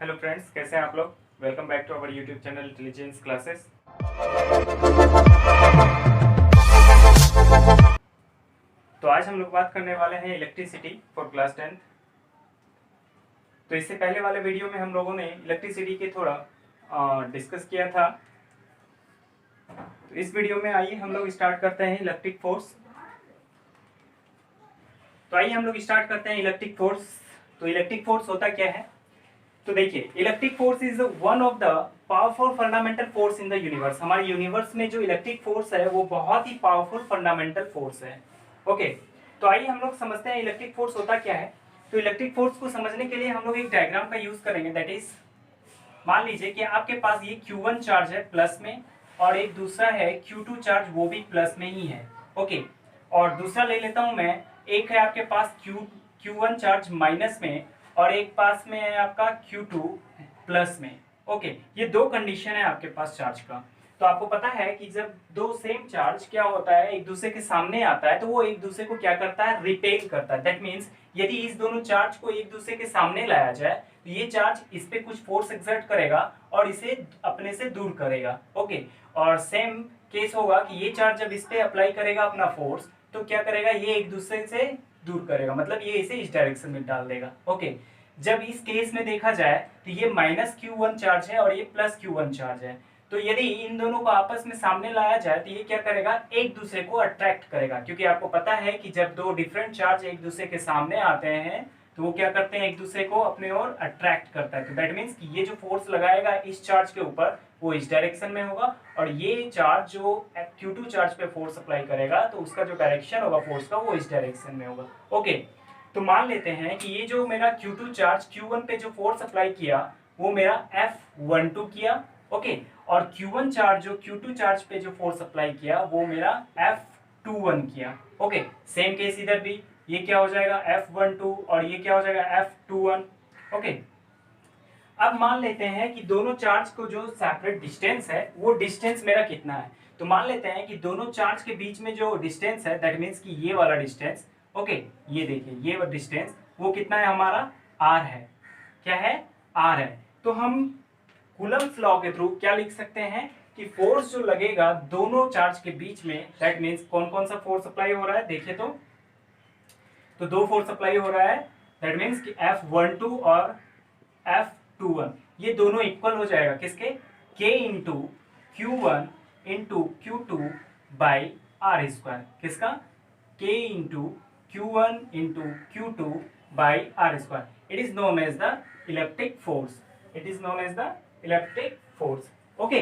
Hello friends, कैसे हैं आप लोग। Welcome back to our YouTube channel intelligence classes. तो आज हम लोग बात करने वाले हैं इलेक्ट्रिसिटी फॉर क्लास 10th। तो इससे पहले वाले वीडियो में हम लोगों ने इलेक्ट्रिसिटी के थोड़ा डिस्कस किया था। तो इस वीडियो में आइए हम लोग स्टार्ट करते हैं इलेक्ट्रिक फोर्स। तो आइए हम लोग स्टार्ट करते हैं इलेक्ट्रिक फोर्स। तो इलेक्ट्रिक फोर्स होता क्या है। तो देखिए, electric force is one of the powerful fundamental force in the universe. हमारे यूनिवर्स में जो इलेक्ट्रिक फोर्स है वो बहुत ही पावरफुल फंडामेंटल फोर्स है। ओके, तो आइए हम लोग समझते हैं इलेक्ट्रिक फोर्स होता क्या है। तो इलेक्ट्रिक फोर्स को समझने के लिए हम लोग एक डायग्राम का यूज करेंगे। दैट इज, मान लीजिए कि आपके पास ये Q1 चार्ज है प्लस में, और एक दूसरा है Q2 चार्ज, वो भी प्लस में ही है। ओके, और दूसरा ले लेता हूं मैं, एक है आपके पास Q1 चार्ज माइनस में, और एक पास में है आपका Q2 प्लस में। ओके, ये दो कंडीशन है आपके पास चार्ज का। तो आपको पता है कि जब दो सेम चार्ज क्या होता है, एक दूसरे के सामने आता है, तो वो एक दूसरे को क्या करता है, रिपेल करता है। दैट मीन्स यदि इस दोनों चार्ज को एक दूसरे के सामने लाया जाए तो ये चार्ज इस पे कुछ फोर्स एक्सर्ट करेगा और इसे अपने से दूर करेगा। ओके, और सेम केस होगा कि ये चार्ज जब इस पे अप्लाई करेगा अपना फोर्स, तो क्या करेगा, ये एक दूसरे से दूर करेगा, मतलब ये इसे इस डायरेक्शन में डाल देगा। ओके, जब इस केस में देखा जाए तो ये -Q1 चार्ज है और ये +Q1 चार्ज है। तो यदि इन दोनों को आपस में सामने लाया जाए तो ये क्या करेगा, एक दूसरे को अट्रैक्ट करेगा। क्योंकि आपको पता है कि जब दो डिफरेंट चार्ज एक दूसरे के सामने आते हैं तो वो क्या करते हैं, एक दूसरे को अपने ओर अट्रैक्ट करता है। तो दैट मीन्स कि ये जो फोर्स लगाएगा इस चार्ज के ऊपर वो इस डायरेक्शन में होगा, और ये चार्ज जो Q2 चार्ज पे फोर्स अप्लाई करेगा तो उसका जो डायरेक्शन होगा फोर्स का वो इस डायरेक्शन में होगा। ओके, तो मान लेते हैं कि ये जो मेरा Q2 चार्ज Q1 पे जो फोर्स अप्लाई किया वो मेरा F12 किया। ओके, और Q1 चार्ज जो Q2 चार्ज पे जो फोर्स अप्लाई किया वो मेरा F21 किया। ओके, सेम केस इधर भी, ये क्या हो जाएगा F12 और ये क्या हो जाएगा F21। ओके, अब मान लेते हैं कि दोनों चार्ज को जो सेपरेट डिस्टेंस है वो डिस्टेंस मेरा कितना है। तो मान लेते हैं कि दोनों चार्ज के बीच में जो डिस्टेंस है, दैट मीन्स कि ये वाला डिस्टेंस, ओके, ये देखिए ये वाला डिस्टेंस वो कितना है हमारा, r है। क्या है, r है। तो हम कूलम्ब्स लॉ के थ्रू क्या लिख सकते हैं कि फोर्स जो लगेगा दोनों चार्ज के बीच में, दैट मीन्स कौन कौन सा फोर्स अप्लाई हो रहा है, देखिए तो दो फोर्स अप्लाई हो रहा है। दैट मीन्स कि F12 और F21 ये दोनों इक्वल हो जाएगा किसके, K into Q1 into Q2 by r square. किसका, K into Q1 into Q2 by r square. It is known as the electric force. It is known as the electric force. Okay,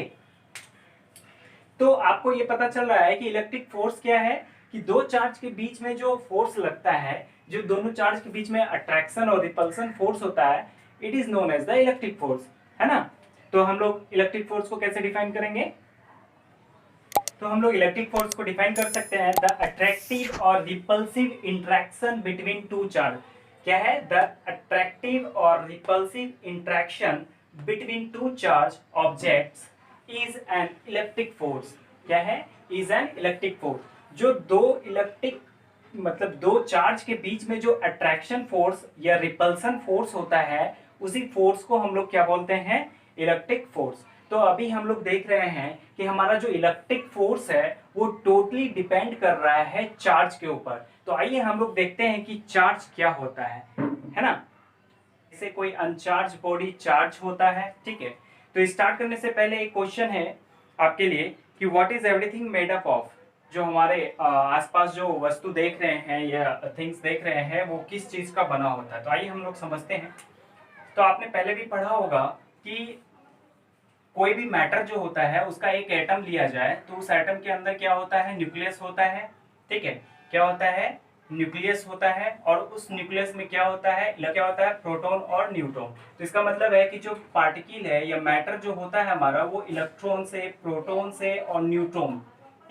तो आपको ये पता चल रहा है कि electric force क्या है, कि दो चार्ज के बीच में जो फोर्स लगता है, जो दोनों चार्ज के बीच में अट्रैक्शन और रिपल्सन फोर्स होता है, it is known as the electric force, है ना। तो हम लोग इलेक्ट्रिक फोर्स को कैसे डिफाइन करेंगे, तो हम लोग इलेक्ट्रिक फोर्स को डिफाइन कर सकते हैं, द अट्रैक्टिव और repulsive interaction between two charge. क्या है, द अट्रैक्टिव और repulsive interaction between two charge objects is an electric force. क्या है, इज एन इलेक्ट्रिक फोर्स। जो दो इलेक्ट्रिक मतलब दो चार्ज के बीच में जो अट्रैक्शन फोर्स या रिपल्सन फोर्स होता है, उसी फोर्स को हम लोग क्या बोलते हैं, इलेक्ट्रिक फोर्स। तो अभी हम लोग देख रहे हैं कि हमारा जो इलेक्ट्रिक फोर्स है वो टोटली डिपेंड कर रहा है चार्ज के ऊपर। तो आइए हम लोग देखते हैं कि चार्ज क्या होता है ना। जैसे कोई अनचार्ज बॉडी चार्ज होता है, ठीक है। तो स्टार्ट करने से पहले एक क्वेश्चन है आपके लिए कि what is everything made up of. जो हमारे आसपास जो वस्तु देख रहे हैं या थिंग्स देख रहे हैं वो किस चीज का बना होता है। तो आइए हम लोग समझते हैं। तो आपने पहले भी पढ़ा होगा कि कोई भी मैटर जो होता है उसका एक एटम लिया जाए तो उस एटम के अंदर क्या होता है, न्यूक्लियस होता है, ठीक है। क्या होता है, न्यूक्लियस होता है, और उस न्यूक्लियस में क्या होता है, क्या होता है, प्रोटॉन और न्यूट्रॉन। तो इसका मतलब है कि जो पार्टिकल है या मैटर जो होता है हमारा, वो इलेक्ट्रॉन से, प्रोटॉन से और न्यूट्रॉन,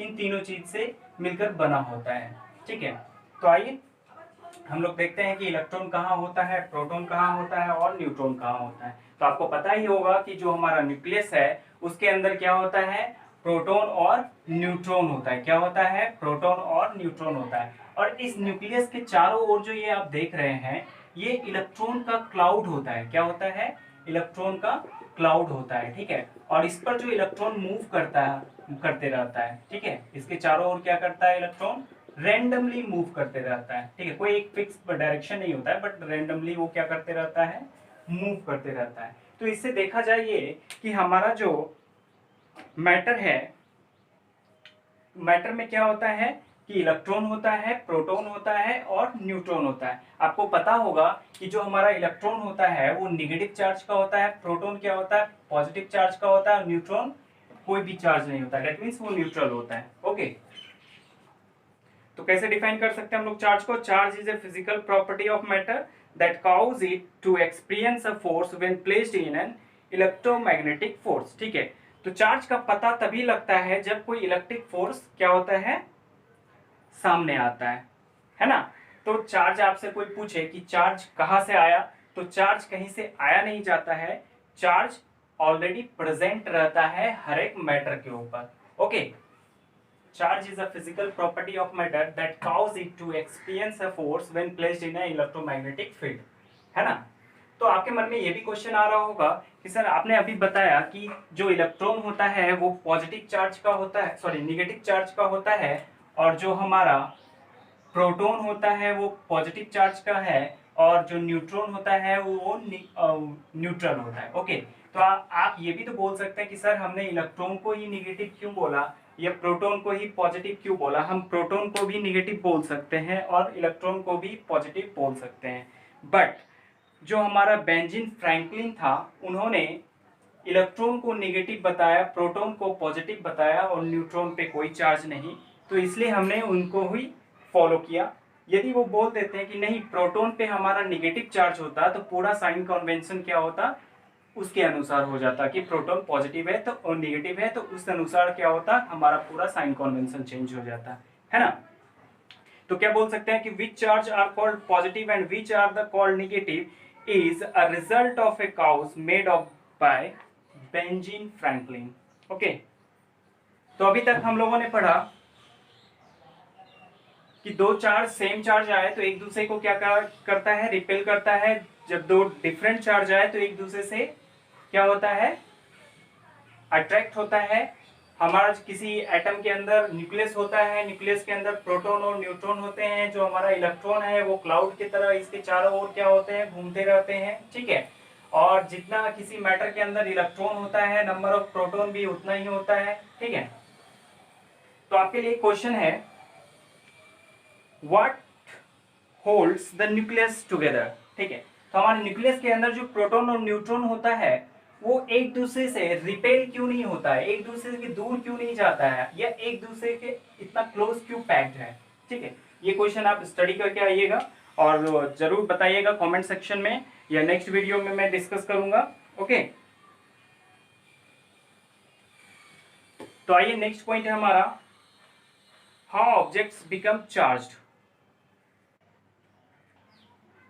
इन तीनों चीज से मिलकर बना होता है, ठीक है। तो आइए हम लोग देखते हैं कि इलेक्ट्रॉन कहाँ होता है, प्रोटॉन कहाँ होता है और न्यूट्रॉन कहाँ होता है। तो आपको पता ही होगा कि जो हमारा न्यूक्लियस है उसके अंदर क्या होता है, प्रोटॉन और न्यूट्रॉन होता है। क्या होता है, प्रोटॉन और न्यूट्रॉन होता है। और इस न्यूक्लियस के चारों ओर जो ये आप देख रहे हैं, ये इलेक्ट्रॉन का क्लाउड होता है। क्या होता है, इलेक्ट्रॉन का क्लाउड होता है, ठीक है। और इस पर जो इलेक्ट्रॉन मूव करते रहता है, ठीक है, इसके चारों ओर क्या करता है, इलेक्ट्रॉन रेंडमली मूव करते रहता है, ठीक है, कोई एक फिक्स डायरेक्शन नहीं होता है, बट रेंडमली वो क्या करते रहता है, मूव करते रहता है। तो इससे देखा जाए ये कि हमारा जो मैटर है, मैटर में क्या होता है कि इलेक्ट्रॉन होता है, प्रोटॉन होता है और न्यूट्रॉन होता है। आपको पता होगा कि जो हमारा इलेक्ट्रॉन होता है वो नेगेटिव चार्ज का होता है, प्रोटॉन क्या होता है, पॉजिटिव चार्ज का होता है, और न्यूट्रॉन कोई भी चार्ज नहीं होता है, दैट मीन्स वो न्यूट्रल होता है। ओके, तो कैसे डिफाइन कर सकते हैं हम लोग चार्ज को? Charge is a physical property of matter that cause it to experience a force when placed in an electromagnetic force, ठीक है। तो चार्ज का पता तभी लगता है जब कोई इलेक्ट्रिक फोर्स क्या होता है, सामने आता है ना। तो चार्ज आपसे कोई पूछे कि चार्ज कहां से आया, तो चार्ज कहीं से आया नहीं जाता है, चार्ज ऑलरेडी प्रेजेंट रहता है हर एक मैटर के ऊपर। Okay, charge is a physical property of matter that cause it to experience a force when placed in a electromagnetic field, है ना। तो आपके मन में ये भी क्वेश्चन आ रहा होगा कि सर आपने अभी बताया कि जो इलेक्ट्रॉन होता है वो पॉजिटिव चार्ज का होता है, सॉरी नेगेटिव चार्ज का होता है, और जो हमारा प्रोटॉन होता है वो पॉजिटिव चार्ज का है, और जो न्यूट्रॉन होता है वो न्यूट्रल होता है। ओके, तो आप ये भी तो बोल सकते हैं कि सर हमने इलेक्ट्रॉन को ही नेगेटिव क्यों बोला या प्रोटॉन को ही पॉजिटिव क्यों बोला। हम प्रोटॉन को भी नेगेटिव बोल सकते हैं और इलेक्ट्रॉन को भी पॉजिटिव बोल सकते हैं, बट जो हमारा बेंजामिन फ्रैंकलिन था उन्होंने इलेक्ट्रॉन को नेगेटिव बताया, प्रोटॉन को पॉजिटिव बताया और न्यूट्रॉन पे कोई चार्ज नहीं, तो इसलिए हमने उनको ही फॉलो किया। यदि वो बोल देते हैं कि नहीं प्रोटॉन पे हमारा नेगेटिव चार्ज होता तो पूरा साइन कन्वेंशन क्या होता, उसके अनुसार हो जाता कि प्रोटॉन पॉजिटिव है तो और नेगेटिव है, तो उस अनुसार क्या होता, हमारा पूरा साइन कन्वेंशन चेंज हो जाता है ना। तो क्या बोल सकते हैं कि which charge are called positive and which are the called negative is a result of a cause made of by Benjamin Franklin. Okay, तो अभी तक हम लोगों ने पढ़ा कि दो चार्ज सेम चार्ज आए तो एक दूसरे को क्या करता है, रिपेल करता है। जब दो डिफरेंट चार्ज आए तो एक दूसरे से क्या होता है, अट्रैक्ट होता है। हमारा किसी एटम के अंदर न्यूक्लियस होता है, न्यूक्लियस के अंदर प्रोटॉन और न्यूट्रॉन होते हैं। जो हमारा इलेक्ट्रॉन है वो क्लाउड की तरह इसके चारों ओर क्या होते हैं, घूमते रहते हैं, ठीक है। और जितना किसी मैटर के अंदर इलेक्ट्रॉन होता है, नंबर ऑफ प्रोटॉन भी उतना ही होता है, ठीक है। तो आपके लिए क्वेश्चन है, what holds the nucleus together, ठीक है। तो हमारे न्यूक्लियस के अंदर जो प्रोटॉन और न्यूट्रॉन होता है वो एक दूसरे से रिपेल क्यों नहीं होता है, एक दूसरे के दूर क्यों नहीं जाता है, या एक दूसरे के इतना क्लोज क्यों पैक्ड है, ठीक है। ये क्वेश्चन आप स्टडी करके आइएगा और जरूर बताइएगा कमेंट सेक्शन में, या नेक्स्ट वीडियो में मैं डिस्कस करूंगा। ओके, तो आइए नेक्स्ट पॉइंट है हमारा, हाउ ऑब्जेक्ट्स बिकम चार्ज्ड।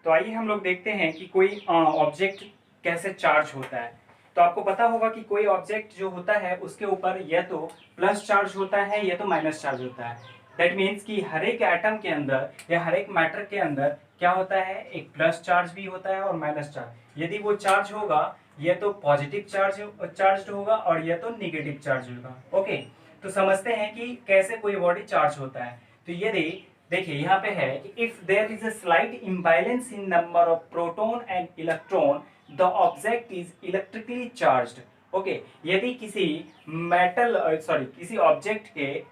तो आइए हम लोग देखते हैं कि कोई ऑब्जेक्ट कैसे चार्ज होता है। तो आपको पता होगा कि कोई ऑब्जेक्ट जो होता है उसके ऊपर या तो प्लस चार्ज होता है या तो माइनस चार्ज होता है। दैट मीन्स कि हर एक एटम के अंदर या हर एक मैटर के अंदर क्या होता है, एक प्लस चार्ज भी होता है और माइनस चार्ज। यदि वो चार्ज होगा या तो पॉजिटिव चार्ज होगा और या तो निगेटिव चार्ज होगा। ओके, तो समझते हैं कि कैसे कोई बॉडी चार्ज होता है। तो यदि देखिए यहाँ पे है कि if there is a slight imbalance in number of proton and electron the object is electrically charged. Okay, यदि किसी किसी ऑब्जेक्ट के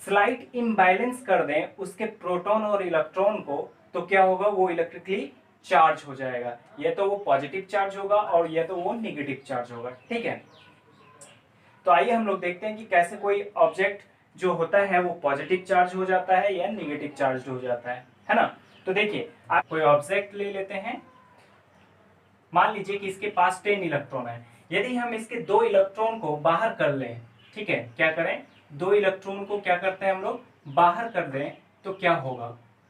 स्लाइट इम्बैलेंस कर दें उसके प्रोटॉन और इलेक्ट्रॉन को, तो क्या होगा, वो इलेक्ट्रिकली चार्ज हो जाएगा। या तो वो पॉजिटिव चार्ज होगा और या तो वो नेगेटिव चार्ज होगा, ठीक है। तो आइए हम लोग देखते हैं कि कैसे कोई ऑब्जेक्ट जो होता है वो पॉजिटिव चार्ज हो जाता है या नेगेटिव चार्ज हो जाता है ना। तो देखिए आप कोई ऑब्जेक्ट ले लेते हैं, मान लीजिए कि इसके पास 10 इलेक्ट्रॉन है। यदि हम इसके 2 इलेक्ट्रॉन को बाहर कर लें, ठीक है, क्या करें, 2 इलेक्ट्रॉन को क्या करते हैं हम लोग, बाहर कर दें, तो क्या होगा,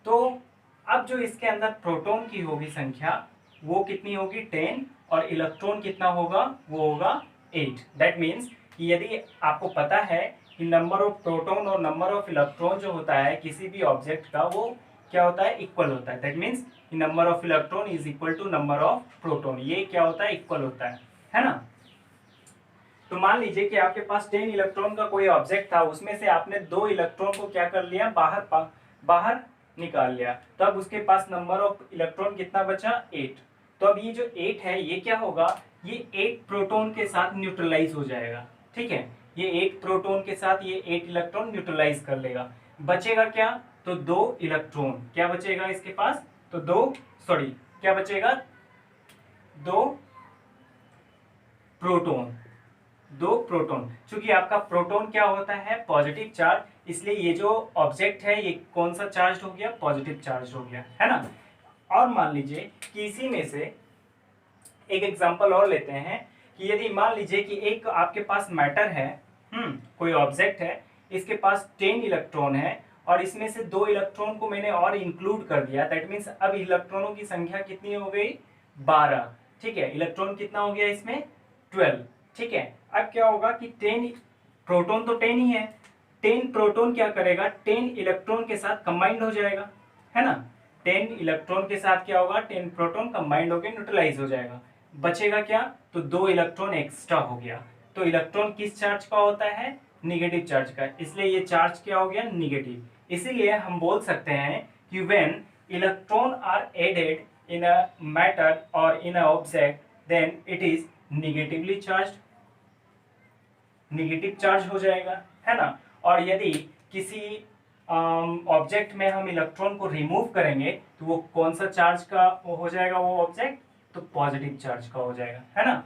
तो अब जो इसके अंदर प्रोटॉन की होगी संख्या वो कितनी होगी, 10, और इलेक्ट्रॉन कितना होगा, वो होगा 8। दैट मीन्स कि यदि आपको पता है कि नंबर ऑफ प्रोटॉन और नंबर ऑफ इलेक्ट्रॉन जो होता है किसी भी ऑब्जेक्ट का वो क्या होता है, इक्वल होता है। That means number of electron is equal to number of proton, ये क्या होता है, इक्वल होता है ना। तो मान लीजिए कि आपके पास 10 इलेक्ट्रॉन का कोई ऑब्जेक्ट था, उसमें से आपने 2 इलेक्ट्रॉन को क्या कर लिया, बाहर निकाल लिया, तो अब उसके पास नंबर ऑफ इलेक्ट्रॉन कितना बचा, 8। तो अब ये जो 8 है ये क्या होगा, ये 8 प्रोटॉन के साथ न्यूट्रलाइज हो जाएगा। ठीक है, ये 8 प्रोटॉन के साथ ये 8 इलेक्ट्रॉन न्यूट्रलाइज कर लेगा। बचेगा क्या, तो 2 इलेक्ट्रॉन क्या बचेगा इसके पास, तो क्या बचेगा, 2 प्रोटॉन। 2 प्रोटॉन, क्योंकि आपका प्रोटॉन क्या होता है, पॉजिटिव चार्ज, इसलिए ये जो ऑब्जेक्ट है ये कौन सा चार्ज हो गया, पॉजिटिव चार्ज हो गया, है ना। और मान लीजिए कि इसी में से एक एग्जांपल और लेते हैं कि यदि मान लीजिए कि एक आपके पास मैटर है, कोई ऑब्जेक्ट है, इसके पास 10 इलेक्ट्रॉन है और इसमें से 2 इलेक्ट्रॉन को मैंने और इंक्लूड कर दिया। दैट मीन्स अब इलेक्ट्रॉनों की संख्या कितनी हो गई, 12। ठीक है, इलेक्ट्रॉन कितना हो गया इसमें, 12। ठीक है, अब क्या होगा कि 10 प्रोटॉन तो 10 ही है, 10 प्रोटॉन क्या करेगा, 10 इलेक्ट्रॉन के साथ कंबाइंड हो जाएगा, है ना। 10 इलेक्ट्रॉन के साथ क्या होगा, 10 प्रोटॉन कंबाइंड होकर न्यूट्रलाइज हो जाएगा। बचेगा क्या, तो 2 इलेक्ट्रॉन एक्स्ट्रा हो गया। तो इलेक्ट्रॉन किस चार्ज का होता है, निगेटिव चार्ज का, इसलिए ये चार्ज क्या हो गया, निगेटिव। इसीलिए हम बोल सकते हैं कि when electron are added in a matter और in a object then it is negatively charged, negative charge हो जाएगा, है ना। और यदि किसी ऑब्जेक्ट में हम इलेक्ट्रॉन को रिमूव करेंगे तो वो कौन सा चार्ज का वो हो जाएगा, वो ऑब्जेक्ट तो पॉजिटिव चार्ज का हो जाएगा, है ना।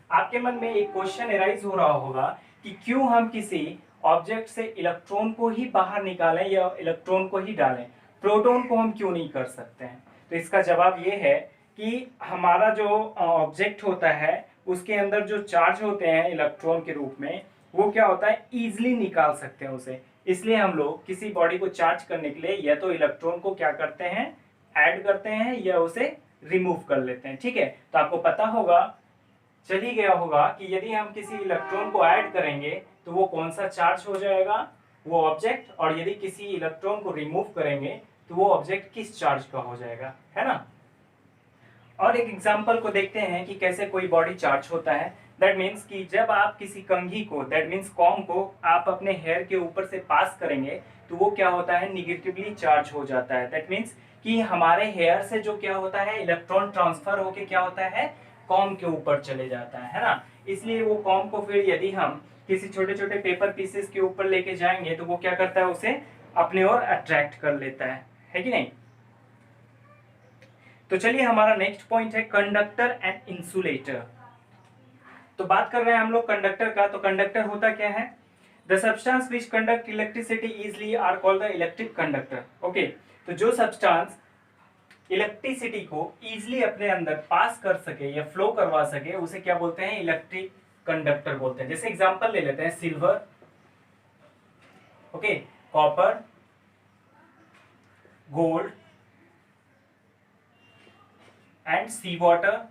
आपके मन में एक क्वेश्चन एराइज हो रहा होगा कि क्यों हम किसी ऑब्जेक्ट से इलेक्ट्रॉन को ही बाहर निकालें या इलेक्ट्रॉन को ही डालें, प्रोटॉन को हम क्यों नहीं कर सकते हैं। तो इसका जवाब ये है कि हमारा जो ऑब्जेक्ट होता है उसके अंदर जो चार्ज होते हैं इलेक्ट्रॉन के रूप में, वो क्या होता है, इजिली निकाल सकते हैं उसे। इसलिए हम लोग किसी बॉडी को चार्ज करने के लिए या तो इलेक्ट्रॉन को क्या करते हैं, ऐड करते हैं या उसे रिमूव कर लेते हैं। ठीक है, तो आपको पता होगा, चल ही गया होगा कि यदि हम किसी इलेक्ट्रॉन को ऐड करेंगे तो वो कौन सा चार्ज हो जाएगा, वो ऑब्जेक्ट, और यदि किसी इलेक्ट्रॉन को रिमूव करेंगे तो वो ऑब्जेक्ट किस चार्ज का हो जाएगा, है ना। और एक एग्जांपल को देखते हैं कि कैसे कोई बॉडी चार्ज होता है। दैट मीन्स कि जब आप किसी कंघी को, दैट मीन्स कॉम को आप अपने हेयर के ऊपर से पास करेंगे तो वो क्या होता है, निगेटिवली चार्ज हो जाता है। दैट मीन्स कि हमारे हेयर से जो क्या होता है, इलेक्ट्रॉन ट्रांसफर होके क्या होता है, कॉम के ऊपर चले जाता है ना। इसलिए वो कॉम को फिर यदि हम किसी छोटे छोटे पेपर पीसेस के ऊपर लेके जाएंगे तो वो क्या करता है, उसे अपने ओर अट्रैक्ट कर लेता है कि नहीं। तो चलिए हमारा नेक्स्ट पॉइंट है कंडक्टर एंड इंसुलेटर। तो बात कर रहे हैं हम लोग कंडक्टर का। तो कंडक्टर होता क्या है, the substance which conduct electricity easily are called the electric conductor. Okay, तो जो सब्सटेंस इलेक्ट्रिसिटी को इजिली अपने अंदर पास कर सके या फ्लो करवा सके उसे क्या बोलते हैं, इलेक्ट्रिक कंडक्टर बोलते हैं। जैसे एग्जांपल ले लेते हैं, silver, okay, copper, gold and sea water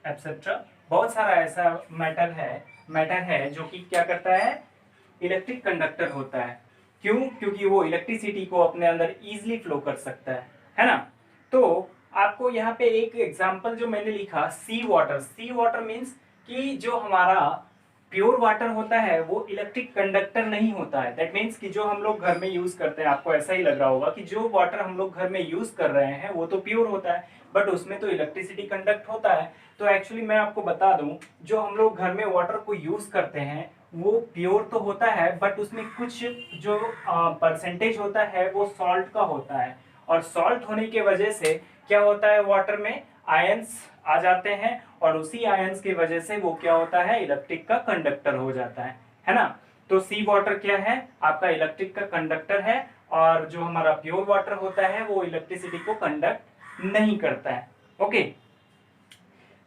etcetera. बहुत सारा ऐसा मैटर है जो कि क्या करता है, इलेक्ट्रिक कंडक्टर होता है। क्यों, क्योंकि वो इलेक्ट्रिसिटी को अपने अंदर इजीली फ्लो कर सकता है ना। तो आपको यहाँ पे एक एग्जांपल जो मैंने लिखा, सी वाटर मीन्स कि जो हमारा प्योर वाटर होता है वो इलेक्ट्रिक कंडक्टर नहीं होता है। दैट मीन्स कि जो हम लोग घर में यूज करते हैं, आपको ऐसा ही लग रहा होगा कि जो वाटर हम लोग घर में यूज कर रहे हैं वो तो प्योर होता है, बट उसमें तो इलेक्ट्रिसिटी कंडक्ट होता है। तो एक्चुअली मैं आपको बता दूं, जो हम लोग घर में वाटर को यूज करते हैं वो प्योर तो होता है, बट उसमें कुछ जो परसेंटेज होता है वो सॉल्ट का होता है। और सॉल्ट होने की वजह से क्या होता है, वाटर में आयंस आ जाते हैं और उसी आयंस की वजह से वो क्या होता है, इलेक्ट्रिक का कंडक्टर हो जाता है ना। तो सी वाटर क्या है, आपका इलेक्ट्रिक का कंडक्टर है, और जो हमारा प्योर वाटर होता है वो इलेक्ट्रिसिटी को कंडक्ट नहीं करता है। ओके,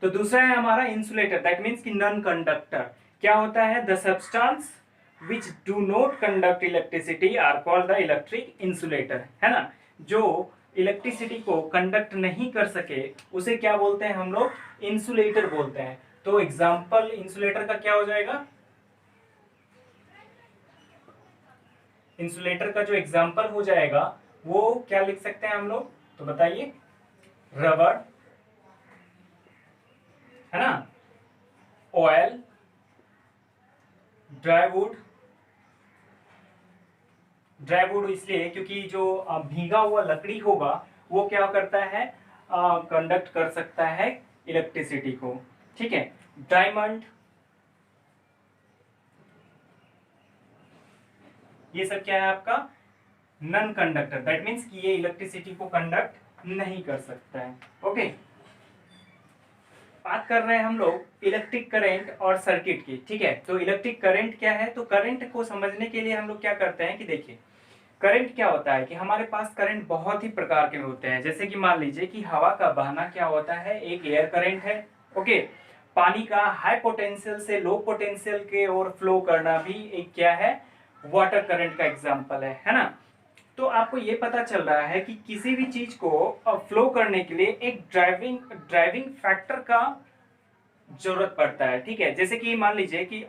तो दूसरा है हमारा इंसुलेटर, दैट मीन्स कि नॉन कंडक्टर। क्या होता है, the substance which do not conduct electricity are called the electric insulator, है ना। जो इलेक्ट्रिसिटी को कंडक्ट नहीं कर सके उसे क्या बोलते हैं हम लोग, इंसुलेटर बोलते हैं। तो एग्जांपल इंसुलेटर का क्या हो जाएगा, इंसुलेटर का जो एग्जाम्पल हो जाएगा वो क्या लिख सकते हैं हम लोग, तो बताइए, रबर, है ना, ऑयल, ड्राईवुड। ड्राईवुड इसलिए क्योंकि जो भीगा हुआ लकड़ी होगा वो क्या करता है, कंडक्ट कर सकता है इलेक्ट्रिसिटी को, ठीक है। डायमंड, ये सब क्या है आपका, नन कंडक्टर, दैट मीन्स कि ये इलेक्ट्रिसिटी को कंडक्ट नहीं कर सकता है। ओके, बात कर रहे हैं हम लोग इलेक्ट्रिक करंट और सर्किट की, ठीक है। तो इलेक्ट्रिक करंट क्या है, तो करंट को समझने के लिए हम लोग क्या करते हैं कि देखिए, करंट क्या होता है कि हमारे पास करंट बहुत ही प्रकार के होते हैं। जैसे कि मान लीजिए कि हवा का बहना क्या होता है, एक एयर करंट है। ओके, पानी का हाई पोटेंशियल से लो पोटेंशियल के ओर फ्लो करना भी एक क्या है, वाटर करंट का एग्जांपल है ना। तो आपको ये पता चल रहा है कि किसी भी चीज को फ्लो करने के लिए एक ड्राइविंग ड्राइविंग फैक्टर का जरूरत पड़ता है, ठीक है। जैसे कि मान लीजिए कि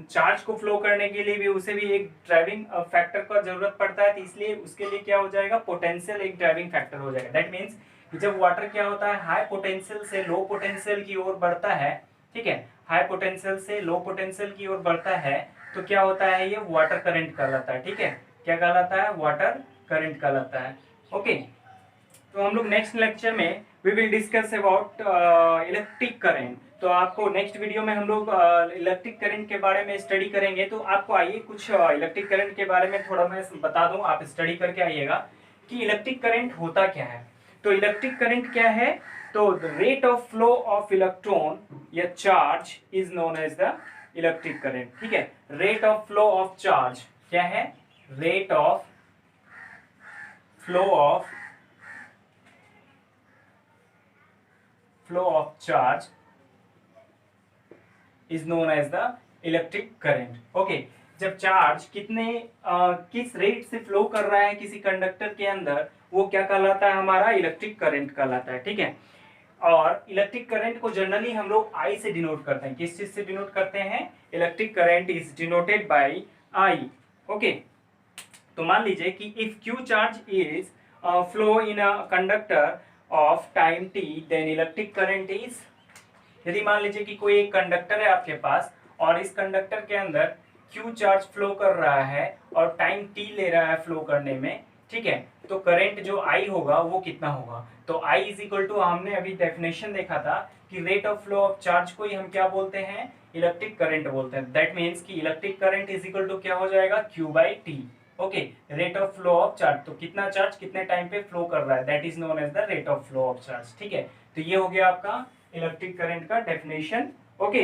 चार्ज को फ्लो करने के लिए भी उसे भी एक ड्राइविंग फैक्टर का जरूरत पड़ता है, तो इसलिए उसके लिए क्या हो जाएगा, पोटेंशियल एक ड्राइविंग फैक्टर हो जाएगा। दैट मीन्स जब वाटर क्या होता है, हाई पोटेंशियल से लो पोटेंशियल की ओर बढ़ता है, ठीक है, हाई पोटेंशियल से लो पोटेंशियल की ओर बढ़ता है, तो क्या होता है, ये वाटर करंट कहलाता है, ठीक है। क्या कहलाता है, वाटर करंट कहलाता है। ओके, तो हम लोग नेक्स्ट लेक्चर में we will discuss about electric current. तो आपको नेक्स्ट वीडियो में हम लोग इलेक्ट्रिक करंट के बारे में स्टडी करेंगे। तो आपको आइए कुछ इलेक्ट्रिक करंट के बारे में थोड़ा मैं बता दूं, आप स्टडी करके आइएगा कि इलेक्ट्रिक करंट होता क्या है। तो इलेक्ट्रिक करंट क्या है, तो rate of flow of electron या charge is known as the electric current, ठीक है। Rate of flow of charge क्या है, rate of flow of charge is known as the electric current. Okay, जब charge किस रेट से flow कर रहा है किसी कंडक्टर के अंदर, वो क्या कहलाता है, हमारा इलेक्ट्रिक करंट कहलाता है, ठीक है। और इलेक्ट्रिक करंट को जनरली हम लोग आई से डिनोट करते हैं। किस चीज से डिनोट करते हैं, electric current is denoted by I. Okay, तो मान लीजिए कि if Q charge is flow in a conductor of time T, then electric current is, यदि मान लीजिए कि कोई एक कंडक्टर है आपके पास और इस कंडक्टर के अंदर क्यू चार्ज फ्लो कर रहा है और टाइम टी ले रहा है फ्लो करने में, ठीक है, तो करंट जो आई होगा वो कितना होगा, तो आई इज इक्वल टू, हमने अभी डेफिनेशन देखा था कि rate of flow of charge को ही हम क्या बोलते हैं, इलेक्ट्रिक करंट बोलते हैं। दैट मीन्स कि electric current is equal to क्या हो जाएगा, Q by T. Okay, rate of flow of charge, तो कितना चार्ज कितने टाइम पे फ्लो कर रहा है, that is known as the rate of flow of charge, ठीक है। तो ये हो गया आपका इलेक्ट्रिक करंट का डेफिनेशन। ओके,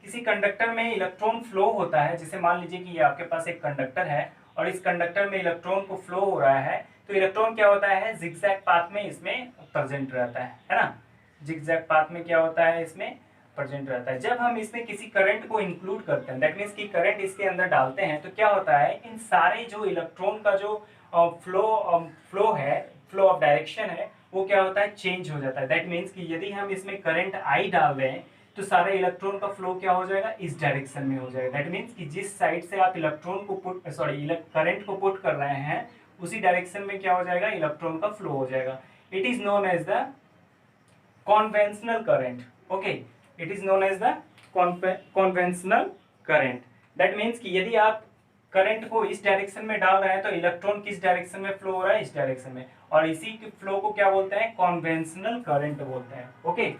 किसी कंडक्टर में इलेक्ट्रॉन फ्लो होता है, जैसे मान लीजिए कि ये आपके पास एक कंडक्टर है और इस कंडक्टर में इलेक्ट्रॉन को फ्लो हो रहा है, तो इलेक्ट्रॉन क्या होता है, जिगजैग पाथ में इसमें प्रेजेंट रहता है ना। जिगजैग पाथ में क्या होता है, इसमें प्रेजेंट रहता है। जब हम इसमें किसी करंट को इंक्लूड करते हैं, दैट मीन्स कि करंट इसके अंदर डालते हैं, तो क्या होता है, इन सारे जो इलेक्ट्रॉन का जो फ्लो है, फ्लो ऑफ डायरेक्शन है, वो क्या होता है, चेंज हो जाता है। दैट मीन्स कि यदि हम इसमें करंट आई डाल रहे हैं तो सारे इलेक्ट्रॉन का फ्लो क्या हो जाएगा, इस डायरेक्शन में हो जाएगा। दैट मीन्स कि जिस साइड से आप इलेक्ट्रॉन को करंट को पुट कर रहे हैं उसी डायरेक्शन में क्या हो जाएगा, इलेक्ट्रॉन का फ्लो हो जाएगा। It is known as the conventional current. Okay, it is known as the conventional current. That means कि यदि आप करंट को इस डायरेक्शन में डाल रहे हैं तो इलेक्ट्रॉन किस डायरेक्शन में फ्लो हो रहा है, इस डायरेक्शन में, और इसी के फ्लो को क्या बोलते हैं, कॉन्वेंशनल करंट बोलते हैं। Okay,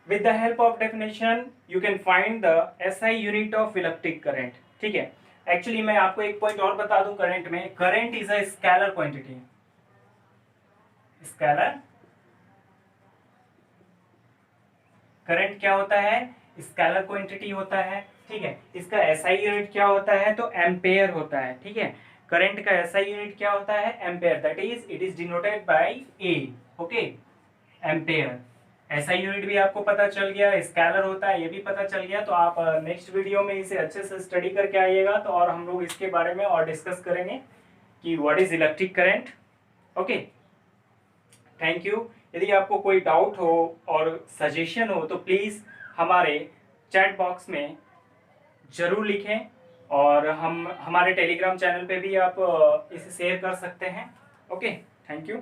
with the help of definition you can find the SI unit of electric current, ठीक है। एक्चुअली मैं आपको एक पॉइंट और बता दूं, करंट में, current is a scalar quantity. Scalar current क्या होता है, स्केलर क्वांटिटी होता है, ठीक है। इसका एसआई यूनिट क्या होता है, तो एम्पेयर होता है, ठीक है। करंट का एसआई यूनिट क्या होता है, ampere, that is it is denoted bye A. Okay, ampere. SI unit भी आपको पता चल गया, स्केलर होता है ये भी पता चल गया। तो आप नेक्स्ट वीडियो में इसे अच्छे से स्टडी करके आइएगा, तो और हम लोग इसके बारे में और डिस्कस करेंगे कि what is electric current. Okay, thank you. यदि आपको कोई डाउट हो और सजेशन हो तो प्लीज़ हमारे चैट बॉक्स में जरूर लिखें, और हम हमारे टेलीग्राम चैनल पे भी आप इसे शेयर कर सकते हैं। Okay, thank you.